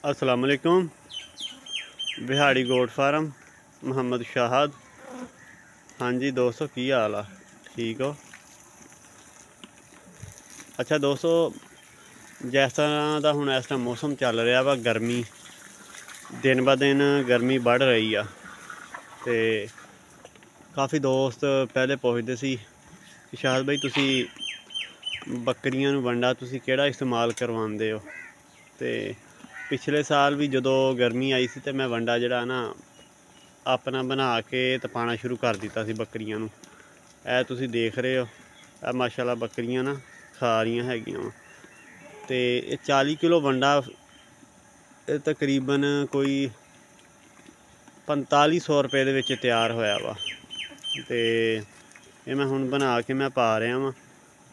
अस्सलाम वालेकुम। बिहाड़ी goat farm Mohammad Shahid. हाँ जी दोस्तों, की हाल आ? ठीक हो? अच्छा दोस्तों, जिस तरह का हुण इस टाइम मौसम चल रहा वा, गर्मी दिन ब दिन गर्मी बढ़ रही आ। ते काफ़ी दोस्त पहले पुछदे सी कि शाहद भाई तुसी बकरियां नूं वंडा तुसी किहड़ा इस्तेमाल करवांदे हो। ते पिछले साल भी जदों गर्मी आई सी ते मैं वंडा जिहड़ा ना अपना बना के ते पाना शुरू कर दिता सी बकरियां नूं। ਇਹ ਤੁਸੀਂ देख रहे हो, ਇਹ माशाल्लाह बकरियां ना खा रहीਆਂ ਹੈਗੀਆਂ ਵਾ। ਤੇ ਇਹ 40 किलो वंडा ਇਹ तकरीबन कोई 4500 रुपए ਦੇ ਵਿੱਚ ਤਿਆਰ ਹੋਇਆ ਵਾ। ਤੇ ਇਹ ਮੈਂ ਹੁਣ ਬਣਾ ਕੇ ਮੈਂ ਪਾ ਰਿਹਾ ਵਾਂ।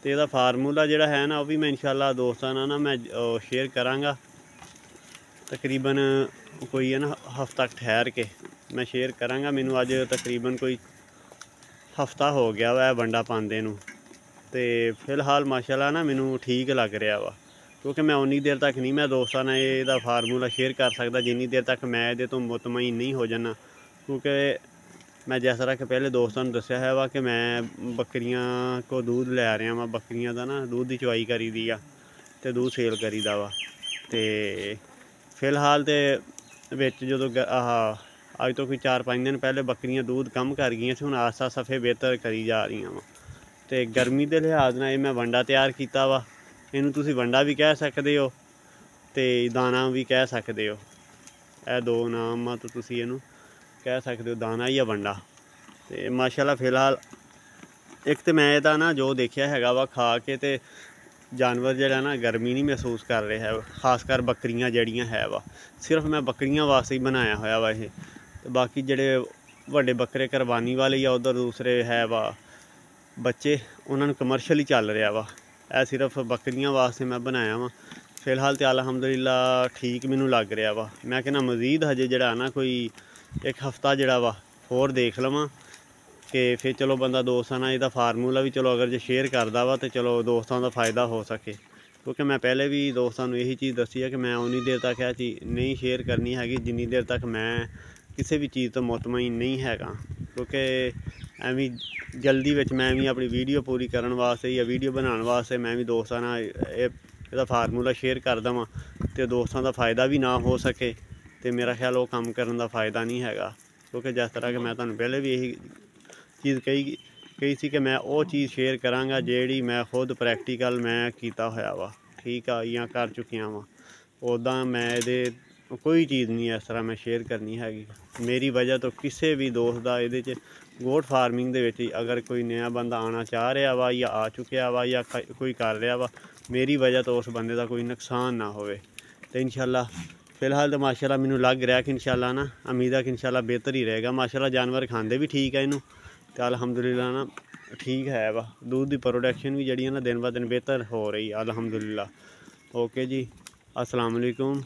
ਤੇ ਇਹਦਾ ਫਾਰਮੂਲਾ ਜਿਹੜਾ ਹੈ ਨਾ, ਉਹ ਵੀ ਮੈਂ ਇਨਸ਼ਾਅੱਲਾ ਦੋਸਤਾਂ ਨਾਲ ਨਾ ਮੈਂ ਸ਼ੇਅਰ ਕਰਾਂਗਾ। तकरीबन कोई है ना हफ्ता ठहर के मैं शेयर करांगा। मैनू अज तकरीबन कोई हफ्ता हो गया वा वंडा पांदे नूं। ते फिलहाल माशाल्लाह ना मैनू ठीक लग रहा वा, क्योंकि मैं उन्नी देर तक नहीं मैं दोस्तों ने इसदा फार्मूला शेयर कर सकता जिन्नी देर तक मैं ये तो मुतमईन नहीं हो जाना। क्योंकि मैं जिस तरह के पहले दोस्तों ने दस्या है वा कि मैं बकरियां को दूध लै रहा वा, बकरियां का ना दूध की चवाई करी दी आ ते दूध सेल करी दा वा। ते फिलहाल तो जो अज तो कोई 4-5 दिन पहले बकरियां दूध कम कर गई सी, हुण आस्ता आस्ता फिर बेहतर करी जा रही वा। तो गर्मी के लिहाज नाल मैं वंडा तैयार किया वा। इनू तुसीं वंडा भी कह सकते हो तो दाना भी कह सकते हो। यह दो नाम आ, तो तुसीं इनू कह सकते हो दाना या वंडा। तो माशाल्लाह फिलहाल एक तो मैं इहदा ना जो देखिया हैगा वा खा के ते जानवर जिहड़ा ना गर्मी नहीं महसूस कर रहे है, खासकर बकरियां जड़ियां है वा। सिर्फ मैं बकरियां वास्ते ही बनाया होया वा ये। तो बाकी जिहड़े वड्डे बकरे कुरबानी वाले या उधर दूसरे है वा बच्चे, उन्होंने कमर्शली चल रहा वा। यह सिर्फ बकरियां वास्ते मैं बनाया वा। फिलहाल तो अलहमदुलिल्लाह ठीक मैनू लग रहा वा। मैं कहना मजीद हजे जिहड़ा ना कोई एक हफ्ता जिहड़ा वा होर देख लवां कि फिर चलो बंदा दोस्तां नाल इहदा फार्मूला भी चलो अगर जो शेयर करदा वा तो चलो दोस्तां दा फ़ायदा हो सके। क्योंकि मैं पहले भी दोस्तां नूं यही चीज़ दसी है कि मैं उन्नी देर तक यह चीज़ नहीं शेयर करनी हैगी जिन्नी देर तक मैं किसी भी चीज़ तो मुतमईन नहीं हैगा। क्योंकि एवं जल्दी विच मैं भी अपनी वीडियो पूरी करन वास्ते या वीडियो बनाने वास्ते मैं भी दोस्तां नाल इहदा फार्मूला शेयर कर देवां तो दोस्तां दा फ़ायदा भी ना हो सके तो मेरा ख्याल वो काम करन दा फ़ायदा नहीं हैगा। क्योंकि जिस तरह कि मैं तुहानूं पहले भी यही चीज़ कही सी कि मैं वो चीज़ शेयर करांगा जिहड़ी मैं खुद प्रैक्टिकल मैं कीता होया वा। ठीक आ, या कर चुकिया वा। उदां मैं ये कोई चीज़ नहीं इस तरह मैं शेयर करनी हैगी। मेरी वजह तो किसी भी दोस्त का ये गोट फार्मिंग दे विच अगर कोई नया बंदा आना चाह रहा वा या आ चुकिया वा या कोई कर रहा वा, मेरी वजह तो उस बंदे का कोई नुकसान ना होवे। तो इंशाल्लाह फिलहाल तो माशाल्लाह मैनू लग रहा कि इंशाल्लाह ना उम्मीद है कि इंशाल्लाह बेहतर ही रहेगा। माशाल्लाह जानवर खांदे भी ठीक है इनू तो अलहमदुलिल्लाह ना ठीक है वा। दूध की प्रोडक्शन भी जी ना दिन ब दिन बेहतर हो रही है अलहमदुलिल्लाह। ओके जी, अस्सलाम वालेकुम।